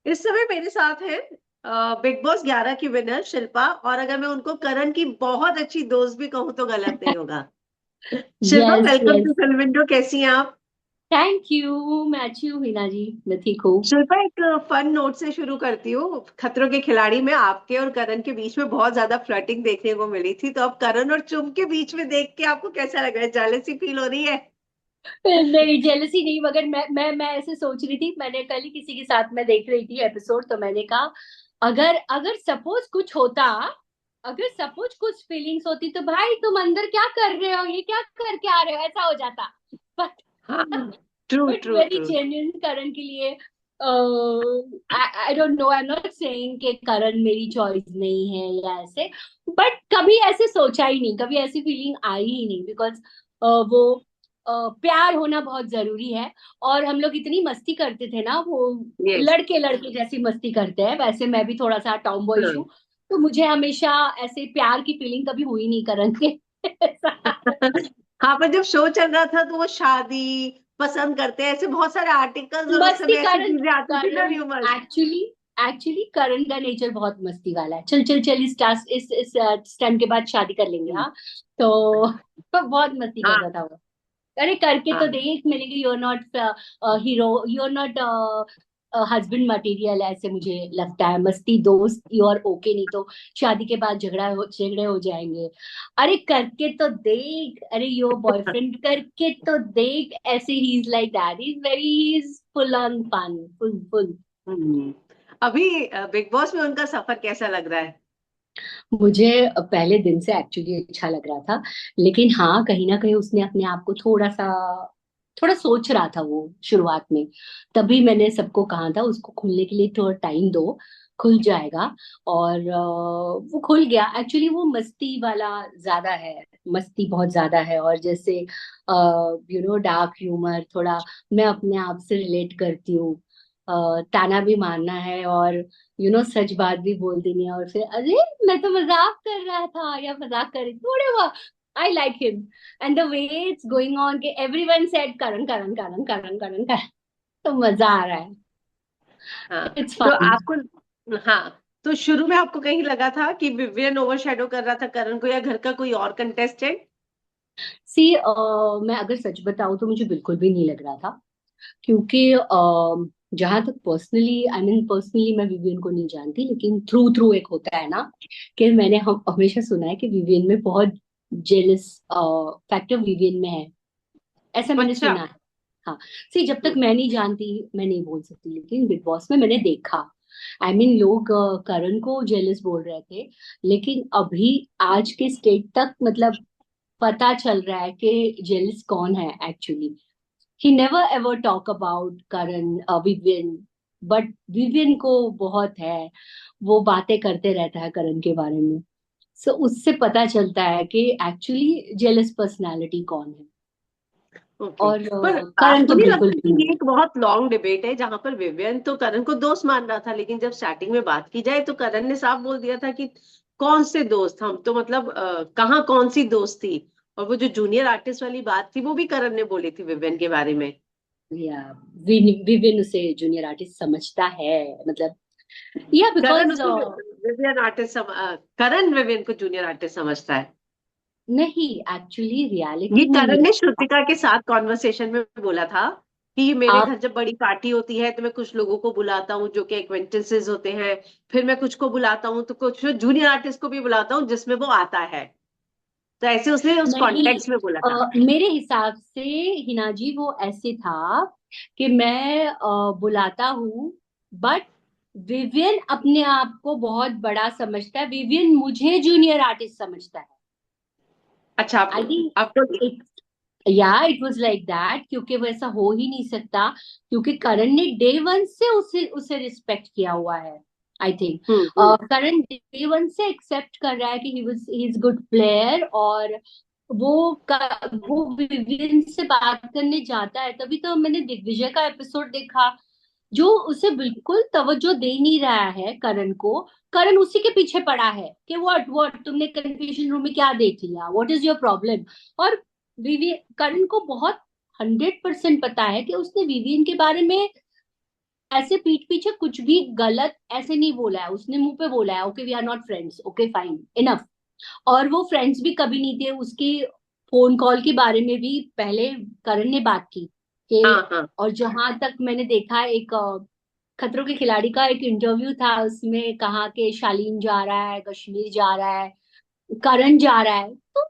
इस समय मेरे साथ है बिग बॉस 11 की विनर शिल्पा, और अगर मैं उनको करण की बहुत अच्छी दोस्त भी कहूँ तो गलत नहीं होगा। Shilpa, yes welcome yes. To film window. कैसी हैं आप? Thank you. मैं अच्छी हूँ हिना जी, मैं ठीक हूँ। शिल्पा, एक फन नोट से शुरू करती हूँ। खतरों के खिलाड़ी में आपके और करण के बीच में बहुत ज्यादा फ्लर्टिंग देखने को मिली थी, तो अब करण और चुम के बीच में देख के आपको कैसा लग रहा है? जेलसी फील हो रही है? नहीं, जेलसी नहीं, मगर मैं ऐसे सोच रही थी। मैंने कल ही किसी के साथ में देख रही थी एपिसोड, तो मैंने कहा अगर अगर सपोज कुछ होता, अगर सपोज कुछ फीलिंग्स होती तो भाई तुम अंदर क्या कर रहे हो, ये क्या करके आ रहे हो, ऐसा हो जाता। बट हाँ, true but true very true. Genuine Karan के लिए। I don't know, I am not saying कि करण मेरी चॉइस नहीं है या ऐसे, बट कभी ऐसे सोचा ही नहीं, कभी ऐसी फीलिंग आई ही नहीं। बिकॉज वो प्यार होना बहुत जरूरी है। और हम लोग इतनी मस्ती करते थे ना, वो यस। लड़के लड़के जैसी मस्ती करते हैं, वैसे मैं भी थोड़ा सा टॉम बॉयज हूँ। तो मुझे हमेशा ऐसे प्यार की फीलिंग कभी हुई नहीं करण के साथ। हाँ, पर जब शो चल रहा था तो वो शादी पसंद करते हैं, ऐसे बहुत सारे आर्टिकल्स और उस मस्ती समय ऐसी करण चीजें आती थी ना, करण र्यूमर्स। एक्चुअली एक्चुअली करण का नेचर बहुत मस्ती वाला है। चल चल चल, इस टास्क इस स्टैंड के बाद शादी कर लेंगे, हाँ। तो बहुत मस्ती हाँ करता था वो। अरे करके तो हाँ देख, मैंने कहा you're not hero, you're not husband material, ऐसे मुझे लगता है। मस्ती दोस्त यू आर ओके, नहीं तो शादी के बाद झगड़े हो जाएंगे। अरे करके तो देख, अरे योर बॉयफ्रेंड करके तो देख, ऐसे ही is like that, he is very, he is full on fun, full full. Hmm. अभी बिग बॉस में उनका सफर कैसा लग रहा है? मुझे पहले दिन से एक्चुअली अच्छा लग रहा था, लेकिन हाँ, कहीं ना कहीं उसने अपने आप को थोड़ा सोच रहा था वो शुरुआत में। तभी मैंने सबको कहा था उसको खुलने के लिए थोड़ा टाइम दो, खुल जाएगा। और वो खुल गया। एक्चुअली वो मस्ती वाला ज्यादा है, मस्ती बहुत ज्यादा है। और जैसे डार्क ह्यूमर थोड़ा मैं अपने आप से रिलेट करती हूँ। ताना भी मारना है, और सच बात भी बोल देनी है, और फिर अरे मैं तो मजाक कर रहा था या मजाक कर रही थी, थोड़े वो I like him. And the way it's going on के एवरीवन सेड करण करण करण करण करण करण, तो मजा आ रहा है। हाँ, इट्स तो फन। आपको, हाँ, तो शुरू में आपको कहीं लगा था कि विवियन ओवरशैडो कर रहा था करण को, या घर का कोई और कंटेस्टेंट? सी मैं अगर सच बताऊं तो मुझे बिल्कुल भी नहीं लग रहा था। क्योंकि जहां तक पर्सनली, आई मीन पर्सनली मैं विवियन को नहीं जानती, लेकिन थ्रू थ्रू एक होता है ना, कि मैंने हमेशा सुना है कि विवियन में बहुत जेलस फैक्टर विवियन में है, ऐसा मैंने अच्छा। सुना है। हाँ। सी जब तक हम्म। मैं नहीं जानती मैं नहीं बोल सकती, लेकिन बिग बॉस में मैंने देखा। आई मीन लोग करण को जेलस बोल रहे थे, लेकिन अभी आज के स्टेट तक मतलब पता चल रहा है कि जेलस कौन है actually. He never ever talk about Karan, Vivian, but Vivian को बहुत है, वो बातें करते रहता है करण के बारे में। सो उससे पता चलता है कि एक्चुअली जेलस पर्सनालिटी कौन है। ओके। और पर करण आपको तो नहीं बिल्कुल लगता भी कि ये नहीं। एक बहुत लॉन्ग डिबेट है, जहां पर विवियन तो करण को दोस्त मान रहा था, लेकिन जब स्टार्टिंग में बात की जाए तो करण ने साफ बोल दिया था कि कौन से दोस्त, हम तो मतलब कहाँ कौन सी दोस्त थी। और वो जो जूनियर आर्टिस्ट वाली बात थी वो भी करण ने बोली थी विवियन के बारे में। या विविन उसे जूनियर आर्टिस्ट समझता है, मतलब या करण बिकॉज उसको विवियन आर्टिस्ट करण विवियन को जूनियर आर्टिस्ट समझता है। नहीं, एक्चुअली ये रियलिटी में नहीं करण ने लगता। श्रुतिका के साथ कॉन्वर्सेशन में बोला था कि मेरे आप घर जब बड़ी पार्टी होती है तो मैं कुछ लोगों को बुलाता हूँ जो कि एक्वेंटेंसेस होते हैं, फिर मैं कुछ को बुलाता हूँ, तो कुछ जूनियर आर्टिस्ट को भी बुलाता हूँ जिसमें वो आता है। तो ऐसे उसने उस नहीं, कॉन्टेक्स्ट में बोला था। मेरे हिसाब से हिना जी वो ऐसे था कि मैं बुलाता हूँ, बट विवियन अपने आप को बहुत बड़ा समझता है, विवियन मुझे जूनियर आर्टिस्ट समझता है। अच्छा, आई आपको थिंक आपको इट, या इट वाज लाइक दैट, क्योंकि वैसा हो ही नहीं सकता, क्योंकि करण ने डे वन से उसे उसे रिस्पेक्ट किया हुआ है। I think hmm. Karan day one से एक्सेप्ट कर रहा है कि ही इज गुड प्लेयर। और वो विवियन से बात करने जाता है, तभी तो मैंने दिग्विजय का एपिसोड देखा, जो उसे बिल्कुल तवज्जो दे नहीं रहा है करण को। करण उसी के पीछे पड़ा है कि व्हाट तुमने कंफ्यूजन रूम में क्या देख लिया, व्हाट इज योर प्रॉब्लम। और करण को बहुत 100% पता है कि उसने विवियन के बारे में ऐसे पीठ पीछे कुछ भी गलत ऐसे नहीं बोला है उसने, मुंह पे बोला है okay we are not friends, okay fine enough. और वो फ्रेंड्स भी कभी नहीं थे। उसकी फोन कॉल के बारे में भी पहले करण ने बात की कि, हाँ हाँ। और जहां तक मैंने देखा एक खतरों के खिलाड़ी का एक इंटरव्यू था, उसमें कहा कि शालीन जा रहा है, कश्मीर जा रहा है, करण जा रहा है, तो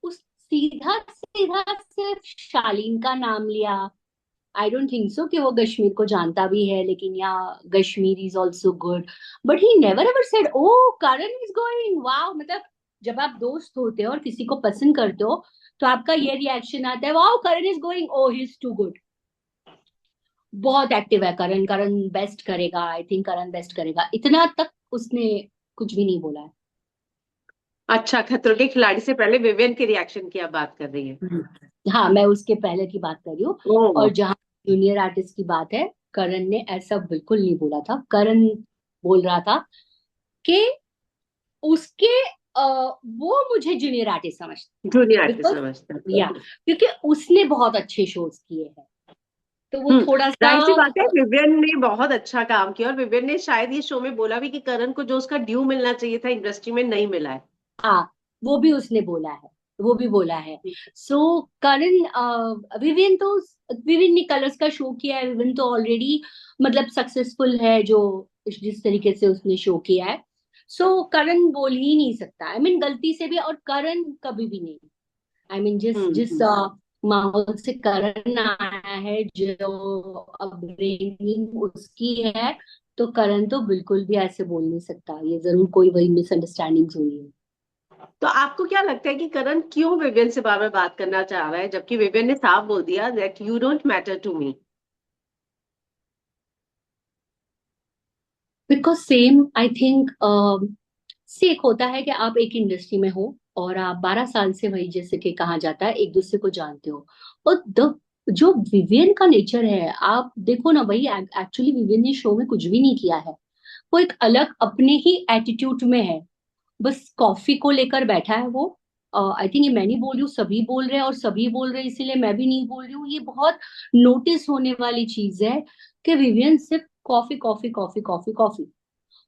उस सीधा सीधा सिर्फ शालीन का नाम लिया। आई डोंट थिंक सो कि वो कश्मीर को जानता भी है, लेकिन या Kashmir is also good, but he never ever said oh Karan is going wow. मतलब जब आप दोस्त होते हो और किसी को पसंद करते हो तो आपका ये रिएक्शन आता है wow Karan is going, oh he is too good. बहुत एक्टिव है करण, करण बेस्ट करेगा, आई थिंक करण बेस्ट करेगा, इतना तक उसने कुछ भी नहीं बोला है। अच्छा, खतरों के खिलाड़ी से पहले विवियन के रिएक्शन की आप बात कर रही हैं? हाँ मैं उसके पहले की बात कर रही हूँ। ओ। और जहाँ जूनियर आर्टिस्ट की बात है, करण ने ऐसा बिल्कुल नहीं बोला था। करण बोल रहा था कि उसके वो मुझे जूनियर आर्टिस्ट समझता, जूनियर आर्टिस्ट बिकॉज समझते या हैं। क्योंकि उसने बहुत अच्छे शोज किए हैं, तो वो थोड़ा सा जाहिर सी बात है, विवियन ने बहुत अच्छा काम किया, और विवियन ने शायद ये शो में बोला भी कि करण को जो उसका ड्यू मिलना चाहिए था इंडस्ट्री में नहीं मिला है। हाँ वो भी उसने बोला है, वो भी बोला है। सो करण विविन तो, विविन ने कलर्स का शो किया है, विविन तो ऑलरेडी मतलब सक्सेसफुल है जो जिस तरीके से उसने शो किया है। सो करण बोल ही नहीं सकता, आई मीन गलती से भी, और करण कभी भी नहीं। आई मीन जिस जिस हम्म। माहौल से करण आया है, जो अपब्रिंगिंग उसकी है, तो करण तो बिल्कुल भी ऐसे बोल नहीं सकता। ये जरूर कोई वही मिसअंडरस्टैंडिंग हुई है। तो आपको क्या लगता है कि करण क्यों विवियन से बार बार बात करना चाह रहा है, जबकि विवियन ने साफ बोल दिया that you don't matter to me? Because same I think से एक होता है कि आप एक इंडस्ट्री में हो और आप 12 साल से, वही जैसे कि कहा जाता है, एक दूसरे को जानते हो। और जो विवियन का नेचर है, आप देखो ना भाई, एक्चुअली विवियन ने शो में कुछ भी नहीं किया है। वो एक अलग अपने ही एटीट्यूड में है, बस कॉफी को लेकर बैठा है वो। आई थिंक ये मैं नहीं बोल रही हूँ, सभी बोल रहे हैं, और सभी बोल रहे हैं इसीलिए मैं भी नहीं बोल रही हूँ। ये बहुत नोटिस होने वाली चीज है कि विवियन सिर्फ coffee coffee coffee coffee coffee,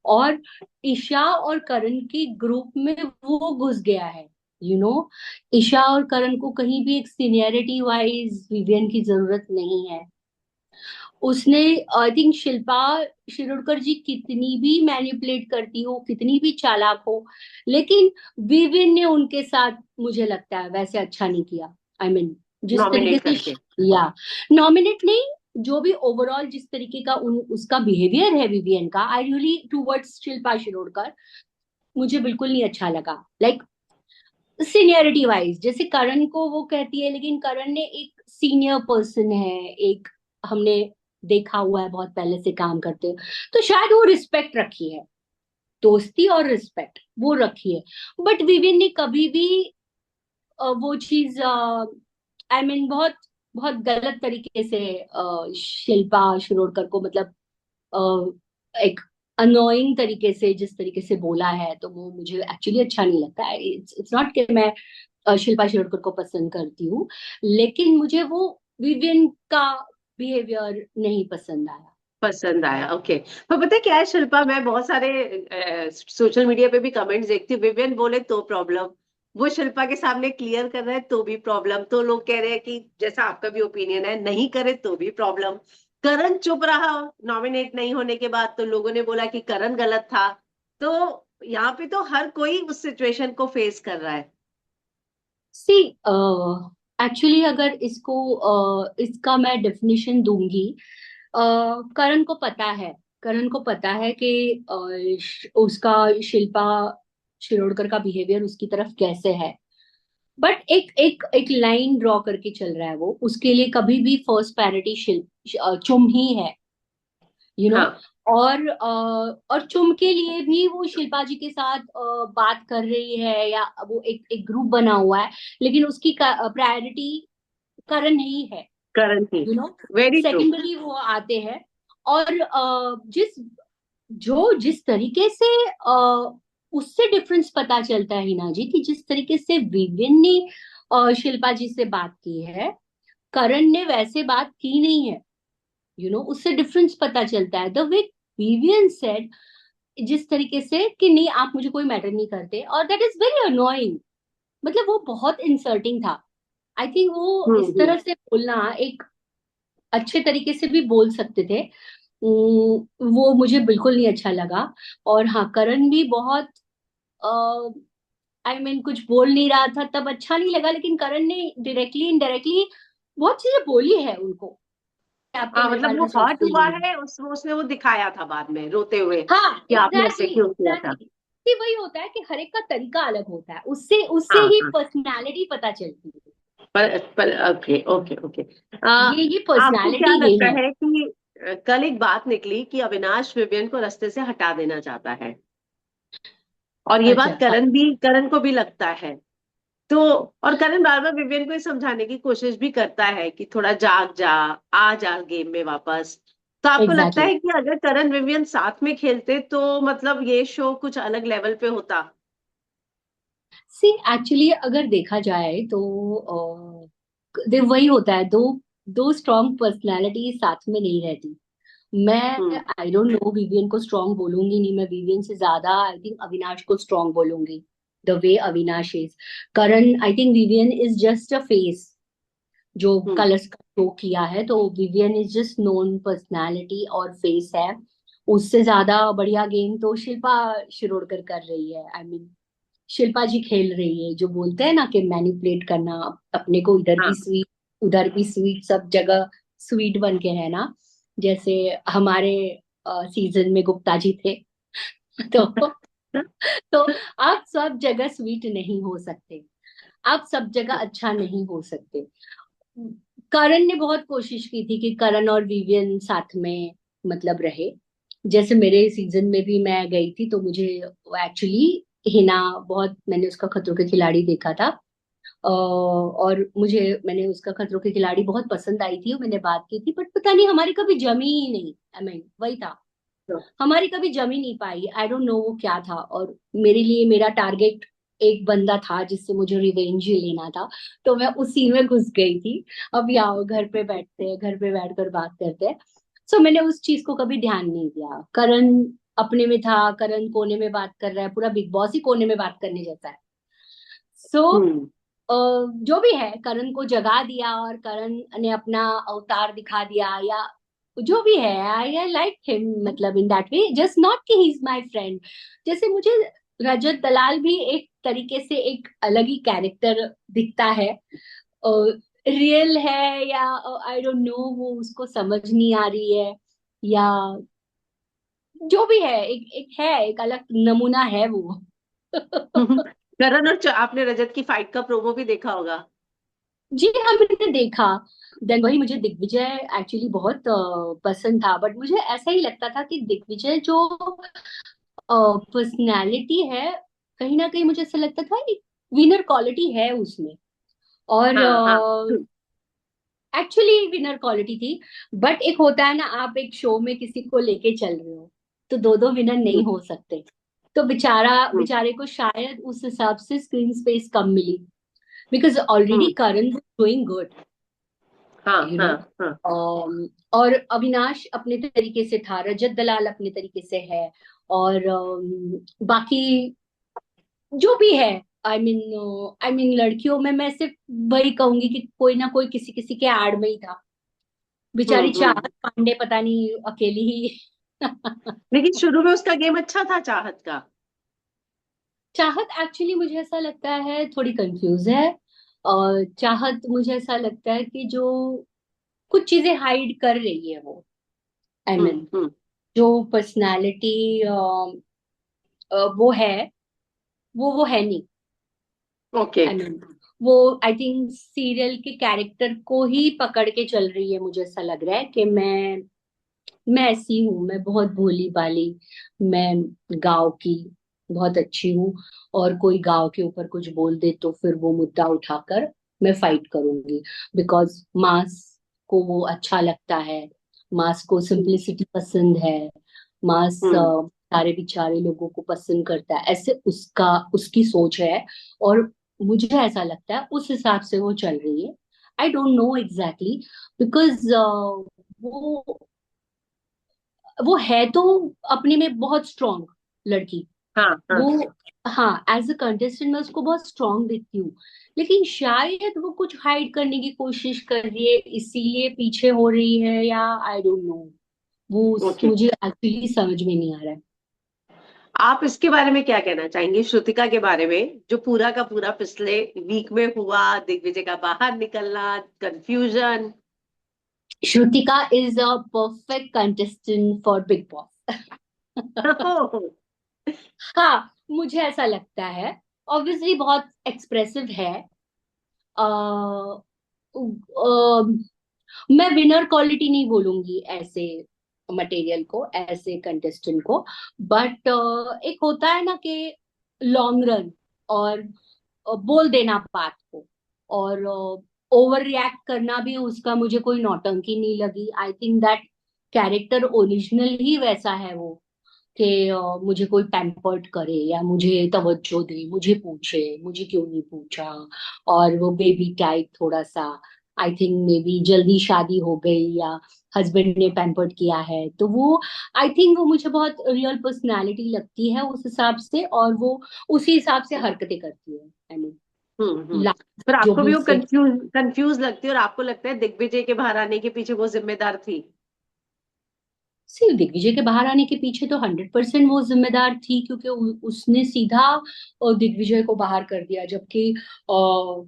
और ईशा और करण के ग्रुप में वो घुस गया है। यू नो, ईशा और करण को कहीं भी एक सीनियरिटी वाइज विवियन की जरूरत नहीं है। उसने, आई थिंक शिल्पा शिरोडकर जी कितनी भी मैनिपुलेट करती हो, कितनी भी चालाक हो, लेकिन विविन ने उनके साथ मुझे लगता है वैसे अच्छा नहीं किया। आई मीन जिस तरीके नॉमिनेट करके? से, या नॉमिनेट नहीं, जो भी ओवरऑल जिस तरीके का उसका बिहेवियर है विवियन का, I really towards Shilpa Shirodkar, मुझे बिल्कुल नहीं अच्छा लगा। लाइक सीनियरिटी वाइज जैसे करण को वो कहती है, लेकिन करण ने एक सीनियर पर्सन है, एक हमने देखा हुआ है बहुत पहले से काम करते हुए, तो शायद वो रिस्पेक्ट रखी है, दोस्ती और रिस्पेक्ट वो रखी है। बट विविन ने कभी भी वो चीज, आई मीन बहुत बहुत गलत तरीके से शिल्पा शिरोडकर को, मतलब एक अनोइंग तरीके से जिस तरीके से बोला है, तो वो मुझे एक्चुअली अच्छा नहीं लगता। इट्स इट्स नॉट कि मैं शिल्पा शिरोडकर को पसंद करती हूँ, लेकिन मुझे वो विवियन का बिहेवियर नहीं पसंद आया। पसंद आया, ओके। पर पता है क्या है शिल्पा, मैं बहुत सारे सोशल मीडिया पे भी कमेंट्स देखती हूँ, विवियन बोले तो प्रॉब्लम, वो शिल्पा के सामने क्लियर कर रहा है तो भी प्रॉब्लम, तो लोग कह रहे हैं कि जैसा आपका भी ओपिनियन है, नहीं करे तो भी प्रॉब्लम। करण चुप रहा नॉमिनेट नहीं होने के बाद, तो लोगों ने बोला कि करण गलत था। तो यहाँ पे तो हर कोई उस सिचुएशन को फेस कर रहा है। सी एक्चुअली अगर इसको इसका मैं डेफिनेशन दूंगी, करण को पता है, करण को पता है कि उसका शिल्पा शिरोडकर का बिहेवियर उसकी तरफ कैसे है। बट एक एक एक लाइन ड्रॉ करके चल रहा है वो, उसके लिए कभी भी फर्स्ट पैरिटी शिल्प चुम ही है। यू नो, हाँ। और चुम के लिए भी वो शिल्पा जी के साथ बात कर रही है, या वो एक एक ग्रुप बना हुआ है, लेकिन उसकी प्रायोरिटी करण ही है। करण थी। You know, very true. Secondary वो आते हैं। और जिस तरीके से उससे डिफरेंस पता चलता है हिना जी, कि जिस तरीके से विविन ने शिल्पा जी से बात की है, करण ने वैसे बात की नहीं है। उससे डिफरेंस पता चलता है। द वे विवियन सेड, जिस तरीके से कि नहीं आप मुझे कोई मैटर नहीं करते, और दैट इज वेरी अनोइंग। मतलब वो बहुत इंसर्टिंग था। आई थिंक वो इस हम्म। तरह से बोलना एक अच्छे तरीके से भी बोल सकते थे। वो मुझे बिल्कुल नहीं अच्छा लगा। और हाँ, करण भी बहुत कुछ बोल नहीं रहा था तब अच्छा नहीं लगा, लेकिन करण ने डायरेक्टली इनडायरेक्टली बहुत चीजें बोली है उनको। आप तो हाँ मेरे मतलब बारे वो में हर्ट सोचते हुआ नहीं हो। है, उसने वो दिखाया था बाद में रोते हुए हाँ, कि आपने ऐसे एग्जैक्टली क्यों किया था। एग्जैक्टली। कि वही होता है कि हर एक का तरीका अलग होता है, उससे उससे हाँ ही हाँ। पर्सनालिटी पता चलती है। पर ओके ओके ओके। ये आपको क्या पर्सनालिटी लगता गेम है। है कि कल एक बात निकली कि अविनाश विवियन को रास्ते से हटा देना चाहता है, और ये अच्छा, बात हाँ। करण को भी लगता है। तो और करण बार बार विवियन को ये समझाने की कोशिश भी करता है कि थोड़ा जाग जा, आ जा गेम में वापस। तो आपको लगता एग्जैक्टली। है कि अगर करण विवियन साथ में खेलते तो मतलब ये शो कुछ अलग लेवल पे होता? सी एक्चुअली अगर देखा जाए तो वही होता है, दो दो स्ट्रॉन्ग पर्सनालिटी साथ में नहीं रहती। मैं हम्म। आई डोंट नो, विवियन को स्ट्रॉन्ग बोलूंगी नहीं, मैं विवियन से ज्यादा आई थिंक अविनाश को स्ट्रॉन्ग बोलूंगी। The way Avinash is, Karan I think Vivian is just a face जो हम्म। कलर्स का शो किया है, तो Vivian is just known personality और फेस है। उससे ज्यादा बढ़िया गेम तो शिल्पा शिरोडकर कर रही है। शिल्पा जी खेल रही है, जो बोलते हैं ना कि मैनिपुलेट करना, अपने को इधर भी हाँ। स्वीट उधर भी स्वीट, सब जगह स्वीट बन के रहना। जैसे हमारे सीजन में गुप्ता जी थे। तो तो आप सब जगह स्वीट नहीं हो सकते, आप सब जगह अच्छा नहीं हो सकते। करण ने बहुत कोशिश की थी कि करण और विवियन साथ में मतलब रहे। जैसे मेरे सीजन में भी मैं गई थी तो मुझे एक्चुअली हिना बहुत, मैंने उसका खतरों के खिलाड़ी देखा था। और मैंने उसका खतरों के खिलाड़ी बहुत पसंद आई थी और मैंने बात की थी, बट पता नहीं हमारी कभी जमी ही नहीं। वही था, हमारी कभी जमी नहीं पाई। आई डोंट नो वो क्या था। और मेरे लिए मेरा टारगेट एक बंदा था जिससे मुझे रिवेंज लेना था, तो मैं उसी में घुस गई थी। अब आओ घर पे बैठते हैं, घर पे बैठकर बात करते हैं। सो मैंने उस चीज को कभी ध्यान नहीं दिया। करण अपने में था, करण कोने में बात कर रहा है, पूरा बिग बॉस ही कोने में बात करने जैसा है। सो हम्म। जो भी है, करण को जगा दिया और करण ने अपना अवतार दिखा दिया, या जो भी है, आई लाइक हिम, मतलब in that way, just not कि ही इज माय फ्रेंड। जैसे मुझे रजत दलाल भी एक तरीके से एक अलग ही कैरेक्टर दिखता है। रियल है या आई डोंट नो, वो उसको समझ नहीं आ रही है, या जो भी है, एक है, एक अलग नमूना है वो। करण और आपने रजत की फाइट का प्रोमो भी देखा होगा। जी हाँ, मैंने देखा। देन वही मुझे दिग्विजय एक्चुअली बहुत पसंद था, बट मुझे ऐसा ही लगता था कि दिग्विजय जो पर्सनैलिटी है, कहीं ना कहीं मुझे ऐसा लगता था एक विनर क्वालिटी है उसमें। और हाँ हाँ। एक्चुअली विनर क्वालिटी थी। बट एक होता है ना, आप एक शो में किसी को लेके चल रहे हो, तो दो दो विनर नहीं हम्म। हो सकते। तो बेचारा हम्म। बेचारे को शायद उस हिसाब से स्क्रीन स्पेस कम मिली, because already hmm. Karan doing good, हाँ यू नो। हाँ हाँ। और अविनाश अपने तरीके से था, रजत दलाल अपने तरीके से है, और बाकी जो भी है, लड़कियों में मैं सिर्फ वही कहूंगी कि कोई ना कोई किसी किसी के आड़ में ही था। बेचारी हम्म। चाहत पांडे पता नहीं अकेली ही। लेकिन शुरू में उसका गेम अच्छा था चाहत का। चाहत एक्चुअली मुझे ऐसा लगता है थोड़ी कंफ्यूज है। और चाहत मुझे ऐसा लगता है कि जो कुछ चीजें हाइड कर रही है वो, आई मीन हम्म। जो पर्सनालिटी वो है, वो है नहीं। ओके। आई मीन वो आई थिंक सीरियल के कैरेक्टर को ही पकड़ के चल रही है। मुझे ऐसा लग रहा है कि मैं ऐसी हूँ, मैं बहुत भोली भाली, मैं गांव की बहुत अच्छी हूँ, और कोई गांव के ऊपर कुछ बोल दे तो फिर वो मुद्दा उठाकर मैं फाइट करूंगी, बिकॉज मास को वो अच्छा लगता है, मास को हम्म। सिंप्लिसिटी पसंद है, मास हम्म। सारे बेचारे लोगों को पसंद करता है, ऐसे उसका उसकी सोच है। और मुझे ऐसा लगता है उस हिसाब से वो चल रही है। आई डोंट नो एग्जैक्टली, बिकॉज वो वो है तो अपने में बहुत स्ट्रांग लड़की। हाँ हाँ। वो, हाँ, एज अ कंटेस्टेंट मैं उसको बहुत स्ट्रांग देखती हूँ, लेकिन शायद वो कुछ हाइड करने की कोशिश कर रही है, इसीलिए पीछे हो रही है, या आई डोंट नो। ओके। मुझे एक्चुअली समझ में नहीं आ रहा है। आप इसके बारे में क्या कहना चाहेंगे, श्रुतिका के बारे में, जो पूरा का पूरा पिछले वीक में हुआ, दिग्विजय का बाहर निकलना, confusion. Shrutika is a perfect contestant for big boss. हाँ, मुझे ऐसा लगता है। ऑब्वियसली बहुत एक्सप्रेसिव है। अ, मैं विनर क्वालिटी नहीं बोलूंगी ऐसे मटेरियल को, ऐसे कंटेस्टेंट को, बट एक होता है ना कि लॉन्ग रन, और बोल देना बात को, और ओवर रिएक्ट करना भी उसका मुझे कोई नौटंकी नहीं लगी। I think that character original ही वैसा है वो, कि मुझे कोई पैम्पर्ड करे या मुझे तवज्जो दे, मुझे पूछे मुझे क्यों नहीं पूछा, और वो बेबी टाइप थोड़ा सा। आई थिंक मे बी जल्दी शादी हो गई, या हस्बैंड ने पैम्पर्ड किया है, तो वो, आई थिंक वो मुझे बहुत रियल पर्सनालिटी लगती है उस हिसाब से, और वो उसी हिसाब से हरकतें करती है। आई मीन फिर जो आपको भी भी वो उससे, कंफ्यूज लगती है, और आपको लगता है दिग्विजय के बाहर आने के पीछे वो जिम्मेदार थी? सिर्फ दिग्विजय के बाहर आने के पीछे तो 100% वो जिम्मेदार थी, क्योंकि उसने सीधा दिग्विजय को बाहर कर दिया, जबकि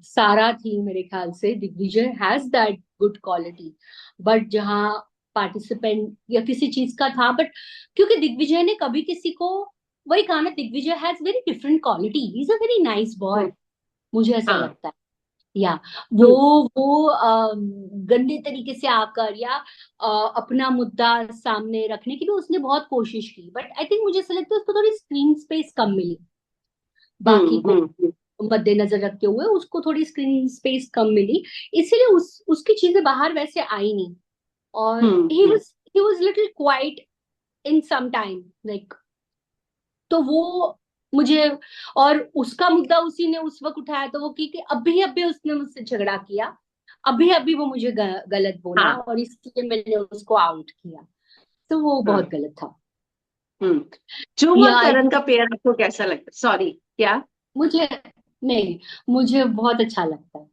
सारा थी मेरे ख्याल से, Digvijay has that good quality, but जहाँ पार्टिसिपेंट या किसी चीज का था, बट क्योंकि दिग्विजय ने कभी किसी को, वही कहा ना, Digvijay has very different quality, he is a very nice boy, hmm. मुझे ऐसा हाँ। लगता है। या वो हम्म गंदे तरीके से आकर, या अपना मुद्दा सामने रखने की भी उसने बहुत कोशिश की, बट आई थिंक मुझे ऐसा लगता है उसको थोड़ी स्क्रीन स्पेस कम मिली, बाकी को हम्म। मद्देनजर रखते हुए उसको थोड़ी स्क्रीन स्पेस कम मिली, इसीलिए उसकी चीजें बाहर वैसे आई नहीं, और hmm. He was little quite in some time, like, तो वो मुझे, और उसका मुद्दा उसी ने उस वक्त उठाया, तो वो कि अभी अभी उसने मुझसे झगड़ा किया, अभी अभी वो मुझे गलत बोला, हाँ और इसलिए मैंने उसको आउट किया, तो वो बहुत हाँ। गलत था। हम्म। चुम या और आई करण का थिंक, पेयर आपको कैसा लगता है? सॉरी, क्या? मुझे, नहीं, मुझे बहुत अच्छा लगता है।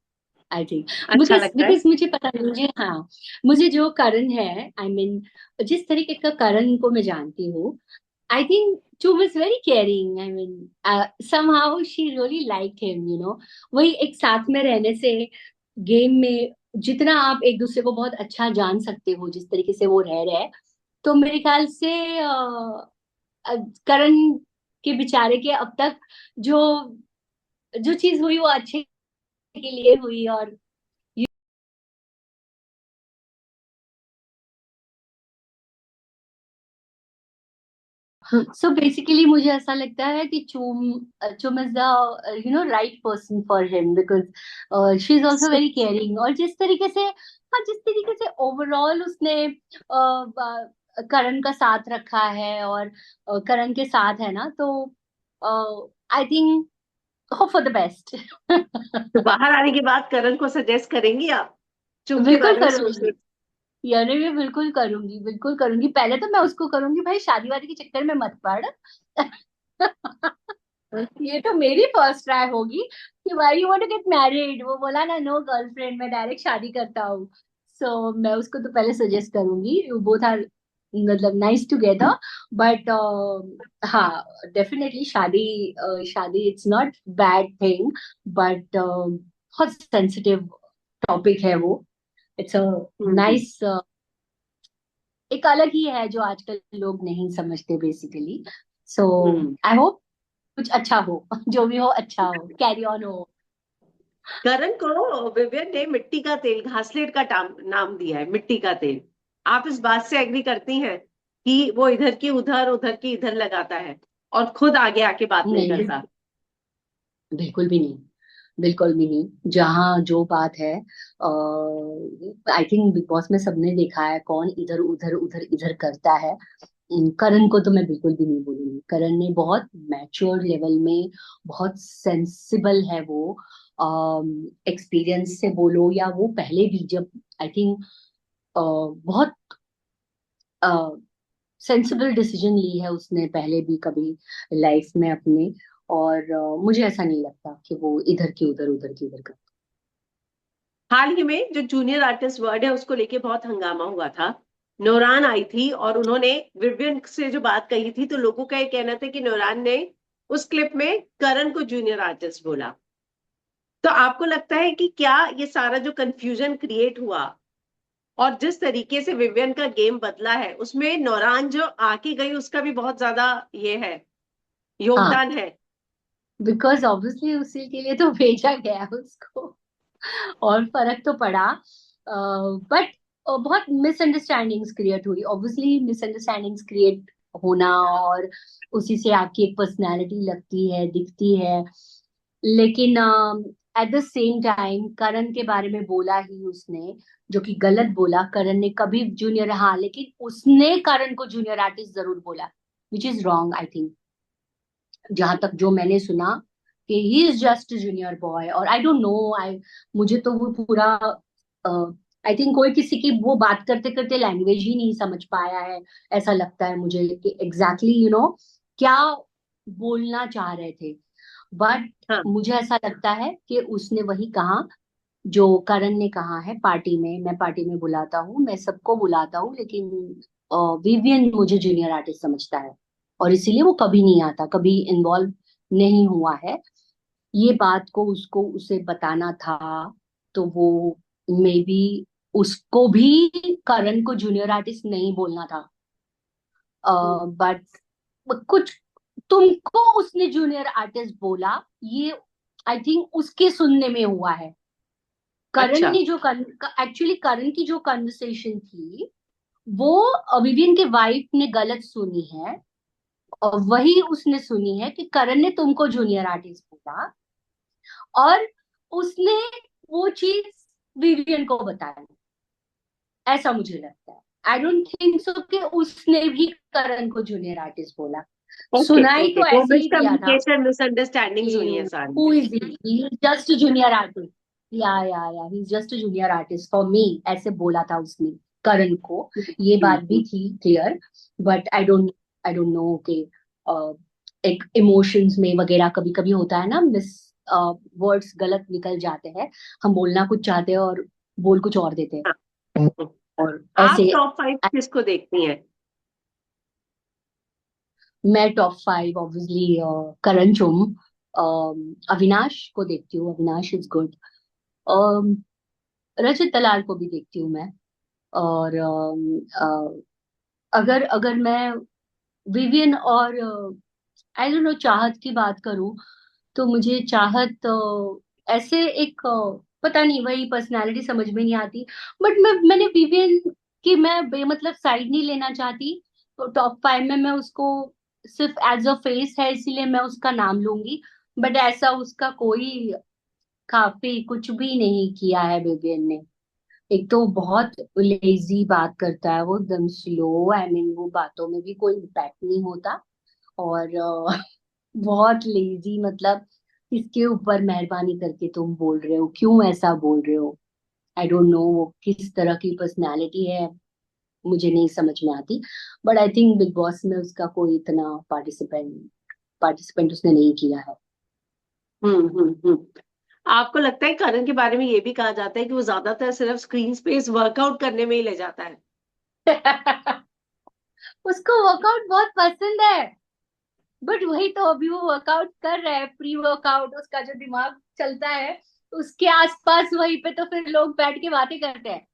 आई थिंक, अच्छा बिकॉज लगता है। बिकॉज मुझे पता नहीं, मुझे, हाँ, मुझे जो करण है, आई मीन, जिस तरीके का करण को मैं जानती हूँ, I think Chum is very caring. I mean, somehow she really liked him, you know. वही एक साथ में रहने से, गेम में जितना आप एक दूसरे को बहुत अच्छा जान सकते हो, जिस तरीके से वो रह रहे हैं, तो मेरे ख्याल से करण के बेचारे के अब तक जो जो चीज हुई वो अच्छे के लिए हुई, और सो बेसिकली मुझे ऐसा लगता है कि चुम is the right person for him, because she is also very caring, और जिस तरीके से, हाँ, जिस तरीके से ओवरऑल उसने करण का साथ रखा है, और करण के साथ है ना, तो I think hope for the best. तो बाहर आने के बाद करण को सजेस्ट करेंगी आप चुम के बिल्कुल बारे में करूंगी, सोचने? यानी मैं बिल्कुल करूंगी, बिल्कुल करूंगी। पहले तो मैं उसको करूंगी, भाई शादी वादी के चक्कर में मत पड़। ये तो मेरी फर्स्ट ट्राई होगी कि why you want to get married, वो बोला ना, नो गर्लफ्रेंड, मैं डायरेक्ट शादी करता हूँ। सो मैं उसको तो पहले सजेस्ट करूंगी, यू बोथ आर, मतलब नाइस टुगेदर, बट हाँ, डेफिनेटली शादी, शादी it's not bad thing, but बहुत सेंसिटिव टॉपिक है वो। इट्स अ हम्म नाइस, एक अलग ही है जो आजकल लोग नहीं समझते basically. So hmm. I hope कुछ अच्छा हो, जो भी हो अच्छा हो, कैरी ऑन हो। करण को विवियन ने मिट्टी का तेल, घासलेट का नाम दिया है, मिट्टी का तेल। आप इस बात से एग्री करती हैं कि वो इधर की उधर, उधर की इधर लगाता है और खुद आगे आके बात नहीं नहीं, करता? बिल्कुल भी नहीं, बिल्कुल भी नहीं। जहाँ जो बात है, आई थिंक बिग बॉस में सबने देखा है कौन इधर उधर उधर इधर करता है। करण को तो मैं बिल्कुल भी नहीं बोलूंगी। करण ने बहुत मैच्योर लेवल में, बहुत सेंसिबल है वो, एक्सपीरियंस से बोलो, या वो पहले भी जब, आई थिंक बहुत सेंसिबल डिसीजन ली है उसने पहले भी कभी लाइफ में अपने। और मुझे ऐसा नहीं लगता कि वो इधर की उधर उधर की इधर कर। हाल ही में जो जूनियर आर्टिस्ट वर्ड है उसको लेके बहुत हंगामा हुआ था। नौरान आई थी और उन्होंने विवियन से जो बात कही थी, तो लोगों का ये कहना था कि नौरान ने उस क्लिप में करण को जूनियर आर्टिस्ट बोला। तो आपको लगता है कि क्या ये सारा जो कंफ्यूजन क्रिएट हुआ और जिस तरीके से विवियन का गेम बदला है, उसमें नौरान जो आके गई उसका भी बहुत ज्यादा ये है, हाँ, योगदान है? बिकॉज ऑब्वियसली उसी के लिए तो भेजा गया है उसको। और फर्क तो पड़ा, बट बहुत मिसअंडरस्टैंडिंग्स क्रिएट हुई। ऑब्वियसली मिसअंडरस्टैंडिंग्स क्रिएट होना, और उसी से आपकी एक पर्सनैलिटी लगती है, दिखती है। लेकिन एट द सेम टाइम करण के बारे में बोला ही उसने, जो कि गलत बोला। करण ने कभी जूनियर, हाँ, लेकिन उसने करण को जूनियर आर्टिस्ट जरूर बोला, which is wrong I think. जहां तक जो मैंने सुना कि he is just junior boy, और आई डोंट नो, आई मुझे तो वो पूरा, आई थिंक कोई किसी की वो बात करते करते लैंग्वेज ही नहीं समझ पाया है। ऐसा लगता है मुझे कि एग्जैक्टली क्या बोलना चाह रहे थे। बट हाँ। मुझे ऐसा लगता है कि उसने वही कहा जो करण ने कहा है पार्टी में। मैं पार्टी में बुलाता हूँ, मैं सबको बुलाता हूँ, लेकिन विवियन मुझे जूनियर आर्टिस्ट समझता है, और इसीलिए वो कभी नहीं आता, कभी इन्वॉल्व नहीं हुआ है। ये बात को उसको उसे बताना था, तो वो मे बी उसको भी करण को जूनियर आर्टिस्ट नहीं बोलना था। हम्म। बट कुछ तुमको उसने जूनियर आर्टिस्ट बोला, ये आई थिंक उसके सुनने में हुआ है। करण अच्छा। ने जो एक्चुअली करण की जो कन्वर्सेशन थी, वो विवियन के वाइफ ने गलत सुनी है, और वही उसने सुनी है कि करण ने तुमको जूनियर आर्टिस्ट बोला, और उसने वो चीज विवियन को बताई। ऐसा मुझे लगता है। आई डोंट थिंक सो कि उसने भी करण को जूनियर आर्टिस्ट बोला। ओके सुनाई ओके, तो वो ऐसे ही दिया था मिसकम्युनिकेशन मिसअंडरस्टैंडिंग्स हुई है कि सारी। Who is he, just junior artist. Yeah he just junior artist for me, ऐसे बोला था उसने करण को। ये बात भी हम्म। थी clear. But I don't no कि एक इमोशंस में वगैरह कभी कभी होता है ना, मिस वर्ड्स गलत निकल जाते हैं। हम बोलना कुछ चाहते हैं और बोल कुछ और देते हैं। हाँ। और आप ऐसे टॉप 5 किसको देखती हैं? मैं टॉप 5 ऑब्वियसली करण चुम, अविनाश को देखती हूँ, अविनाश इज गुड। रजत दलाल को भी देखती हूँ मैं। और अगर अगर मैं विवियन और आई डोंट नो चाहत की बात करूँ, तो मुझे चाहत ऐसे एक पता नहीं, वही पर्सनालिटी समझ में नहीं आती। बट मैंने विवियन की मैं बेमतलब साइड नहीं लेना चाहती। तो टॉप 5 में मैं उसको सिर्फ एज अ फेस है इसीलिए मैं उसका नाम लूंगी। बट ऐसा उसका कोई काफी कुछ भी नहीं किया है विवियन ने। एक तो बहुत लेजी बात करता है वो, एकदम स्लो, आई मीन वो बातों में भी कोई इम्पैक्ट नहीं होता। और बहुत लेजी, मतलब किसके ऊपर मेहरबानी करके तुम बोल रहे हो, क्यों ऐसा बोल रहे हो? आई डोंट नो वो किस तरह की पर्सनालिटी है, मुझे नहीं समझ में आती। But I think big boss में उसका कोई इतना पार्टिसिपेंट उसने नहीं किया है। हम्म। आपको लगता है करण के बारे में ये भी कहा जाता है कि वो ज्यादातर सिर्फ स्क्रीन स्पेस वर्कआउट करने में ही ले जाता है? उसको वर्कआउट बहुत पसंद है। बट वही तो, अभी वो वर्कआउट कर रहा है, प्री वर्कआउट, उसका जो दिमाग चलता है उसके आसपास, वहीं पे तो फिर लोग बैठ के बातें करते हैं।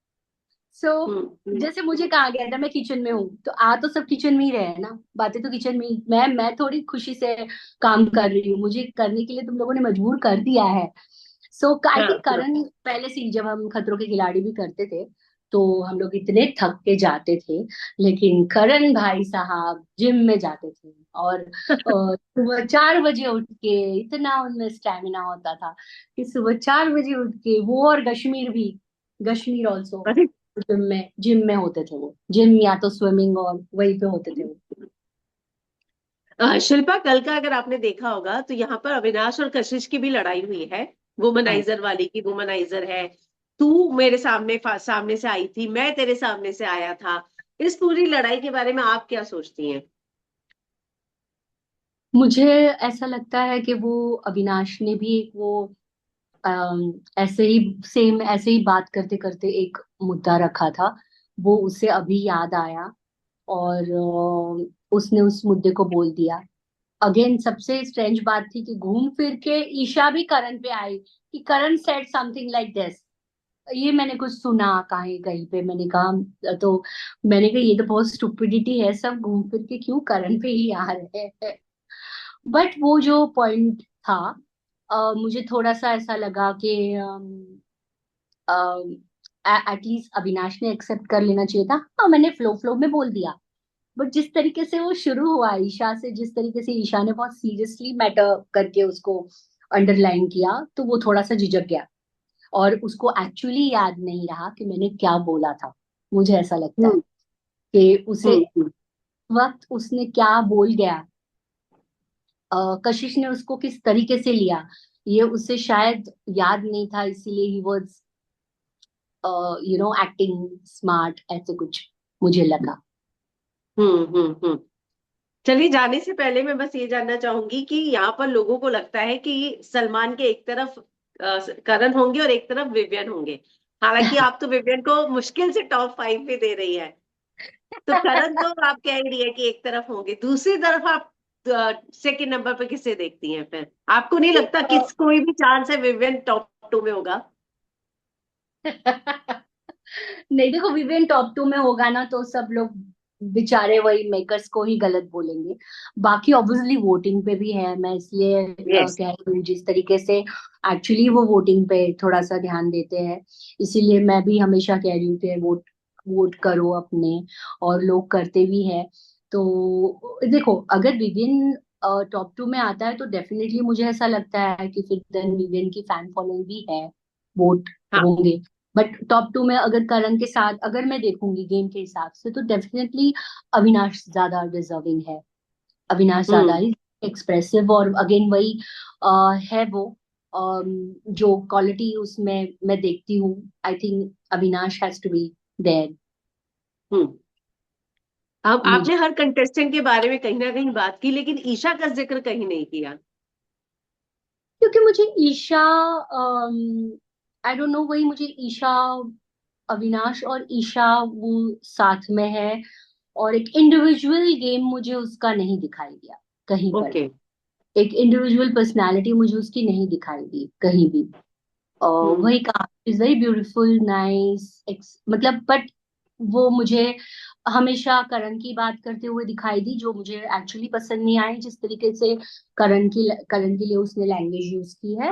सो हम्म। जैसे मुझे कहा गया था मैं किचन में हूँ, तो आ तो सब किचन में ही रहे हैं ना, बातें तो किचन में ही। मैं थोड़ी खुशी से काम कर रही हूँ, मुझे करने के लिए तुम लोगों ने मजबूर कर दिया है। सो आई हाँ थिंक हाँ। करण पहले से ही, जब हम खतरों के खिलाड़ी भी करते थे, तो हम लोग इतने थक के जाते थे। लेकिन करण भाई साहब जिम में जाते थे, और सुबह 4 बजे उठ के, इतना उनमें स्टेमिना होता था कि सुबह 4 बजे उठ के वो, और कश्मीर भी, कश्मीर ऑल्सो अरे, जिम में होते थे वो, जिम या तो स्विमिंग, और वहीं पे होते थे वो। शिल्पा, कल का अगर आपने देखा होगा तो यहाँ पर अविनाश और कशिश की भी लड़ाई हुई है, हाँ, वुमनाइजर वाली की, वुमनाइजर है। तू मेरे सामने से आई थी, मैं तेरे सामने से आया था। इस पूरी लड़ाई के बारे में आप क्या सोचती हैं? मुझे ऐसा लगता है कि वो अविनाश ने भी एक वो ऐसे ही सेम ऐसे ही बात करते करते एक मुद्दा रखा था। वो उसे अभी याद आया और उसने उस मुद्दे को बोल दिया। अगेन सबसे स्ट्रेंज बात थी कि घूम फिर के ईशा भी करण पे आई कि करण सेड समथिंग लाइक दिस। ये मैंने कुछ सुना कहीं कहीं पे, मैंने कहा तो मैंने कहा ये तो बहुत स्टुपिडिटी है, सब घूम फिर के क्यों करण पे ही आ रहे हैं। बट वो जो पॉइंट था, मुझे थोड़ा सा ऐसा लगा कि एटलीस्ट अविनाश ने एक्सेप्ट कर लेना चाहिए था। हाँ, मैंने फ्लो फ्लो में बोल दिया। बट जिस तरीके से वो शुरू हुआ ईशा से, जिस तरीके से ईशा ने बहुत सीरियसली मैटर करके उसको अंडरलाइन किया, तो वो थोड़ा सा झिझक गया और उसको एक्चुअली याद नहीं रहा कि मैंने क्या बोला था। मुझे ऐसा लगता है हम्म। कि उसे हम्म। वक्त उसने क्या बोल गया, कशिश ने उसको किस तरीके से लिया, ये उसे शायद याद नहीं था, इसीलिए ही वाज एक्टिंग स्मार्ट, ऐसे कुछ मुझे लगा। हम्म। चलिए, जाने से पहले मैं बस ये जानना चाहूंगी कि यहाँ पर लोगों को लगता है कि सलमान के एक तरफ करण होंगे और एक तरफ विवियन होंगे। हालांकि आप तो विवियन को मुश्किल से टॉप 5 पे दे रही है। तो करण तो आप कह रही है कि एक तरफ होंगे, दूसरी तरफ आप सेकंड नंबर पे किसे देखती हैं फिर? आपको नहीं लगता कि कोई भी चांस है विवियन टॉप 2 में होगा? नहीं, देखो विवेन टॉप 2 में होगा ना तो सब लोग बेचारे वही मेकर्स को ही गलत बोलेंगे। बाकी ऑब्वियसली वोटिंग पे भी है, मैं इसलिए यस। कह रही हूँ जिस तरीके से एक्चुअली वो वोटिंग पे थोड़ा सा ध्यान देते हैं, इसीलिए मैं भी हमेशा कह रही हूँ कि वोट वोट करो अपने, और लोग करते भी हैं। तो देखो, अगर विविन टॉप 2 में आता है तो डेफिनेटली मुझे ऐसा लगता है कि फिर देन विविन की फैन फॉलोइंग भी है, वोट हाँ। होंगे। बट टॉप 2 में अगर करण के साथ अगर मैं देखूंगी गेम के हिसाब से, तो डेफिनेटली अविनाश ज्यादा डिजर्विंग है। अविनाश ज्यादा हम्म। ही एक्सप्रेसिव, और अगेन वही है वो जो क्वालिटी उसमें मैं देखती हूँ। I think Avinash has to be there. Hmm. अब मुझे आपने हर कंटेस्टेंट के बारे में कहीं ना कहीं बात की, लेकिन ईशा का जिक्र कहीं नहीं किया। क्योंकि मुझे ईशा, आई डोंट नो, वही मुझे ईशा, अविनाश और ईशा वो साथ में है, और एक इंडिविजुअल गेम मुझे उसका नहीं दिखाई दिया कहीं पर ओके। भी। एक इंडिविजुअल पर्सनालिटी मुझे उसकी नहीं दिखाई दी कहीं भी। और हम्म। वही कहा, इज वेरी ब्यूटीफुल नाइस, मतलब, बट वो मुझे हमेशा करण की बात करते हुए दिखाई दी, जो मुझे एक्चुअली पसंद नहीं आई, जिस तरीके से करण के लिए उसने लैंग्वेज यूज की है।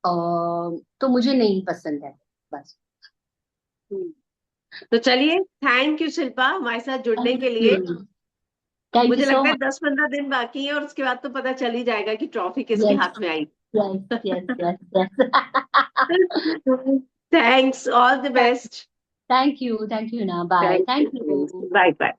तो मुझे नहीं पसंद है, बस। हम्म। तो चलिए, थैंक यू शिल्पा हमारे साथ जुड़ने थैंक के लिए। यू। थैंक यू मुझे सो लगता है मच। 10-15 दिन बाकी है और उसके बाद तो पता चल ही जाएगा कि ट्रॉफी किसके यस, हाथ में आई। Yes, yes, yes, yes. Thanks, all the best. Thank you no, bye, thank thank you, you. Bye bye.